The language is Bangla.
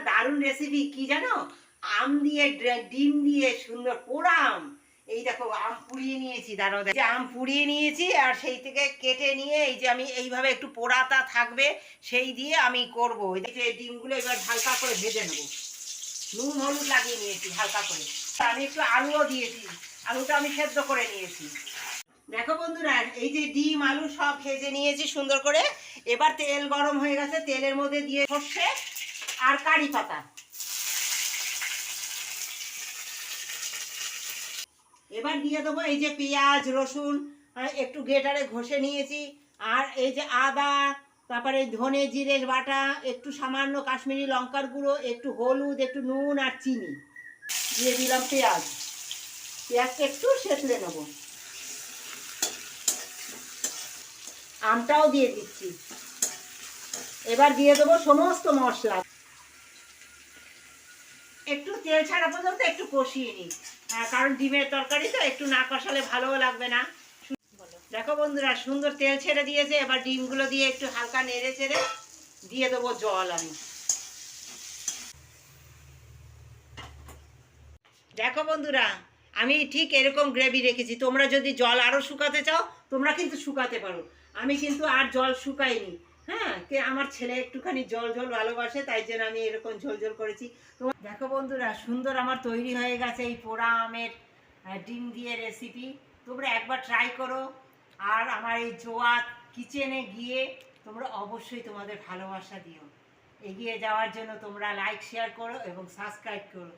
দারুণ রেসিপি কি জানো, আম দিয়ে ডিম দিয়ে সুন্দর পোড়া আম। এই দেখো আম পুড়িয়ে নিয়েছি, দাঁড়াও দেখো আম পুড়িয়ে নিয়েছি আর সেই থেকে কেটে নিয়ে এই যে আমি এইভাবে একটু পোড়াটা থাকবে সেই দিয়ে আমি করবো। এই যে ডিমগুলো এবার হালকা করে ভেজে নেবো, নুন হলুদ লাগিয়ে নিয়েছি হালকা করে। আমি একটু আলুও দিয়েছি, আলুটা আমি সেদ্ধ করে নিয়েছি। দেখো বন্ধুরা, এই যে ডিম আলু সব ভেজে নিয়েছি সুন্দর করে। এবার তেল গরম হয়ে গেছে, তেলের মধ্যে দিয়ে সর্ষে আর কারি পাতা। এবার দিয়ে দেবো এই যে পেঁয়াজ রসুন একটু গ্রেটারে ঘষে নিয়েছি, আর এই যে আদা, তারপরে ধনে জিরে বাটা, একটু সামান্য কাশ্মীরি লঙ্কার গুঁড়ো, একটু হলুদ, একটু নুন আর চিনি দিয়ে দিলাম। পেঁয়াজটা একটু সেঁতলে নেবো, আমটাও দিয়ে দিচ্ছি। এবার দিয়ে দেবো সমস্ত মশলা, একটু তেল ছাড়া পর্যন্ত একটু কষিয়ে নিই, কারণ ডিমের তরকারি তো একটু না কষালে ভালোও লাগবে না। দেখো বন্ধুরা, সুন্দর তেল ছেড়ে দিয়েছে। এবার ডিমগুলো দিয়ে একটু হালকা নেড়ে চেড়ে দিয়ে দেবো জল। আমি দেখো বন্ধুরা, আমি ঠিক এরকম গ্রেভি রেখেছি। তোমরা যদি জল আরও শুকাতে চাও তোমরা কিন্তু শুকাতে পারো, আমি কিন্তু আর জল শুকাইনি। হ্যাঁ, আমার ছেলে একটুখানি জল ঝোল ভালোবাসে, তাই জন্য আমি এরকম ঝোল ঝোল করেছি। তোমার দেখো বন্ধুরা, সুন্দর আমার তৈরি হয়ে গেছে এই পোড়া আমের ডিম দিয়ে রেসিপি। তোমরা একবার ট্রাই করো, আর আমার এই জোয়া কিচেনে গিয়ে তোমরা অবশ্যই তোমাদের ভালোবাসা দিও। এগিয়ে যাওয়ার জন্য তোমরা লাইক শেয়ার করো এবং সাবস্ক্রাইব করো।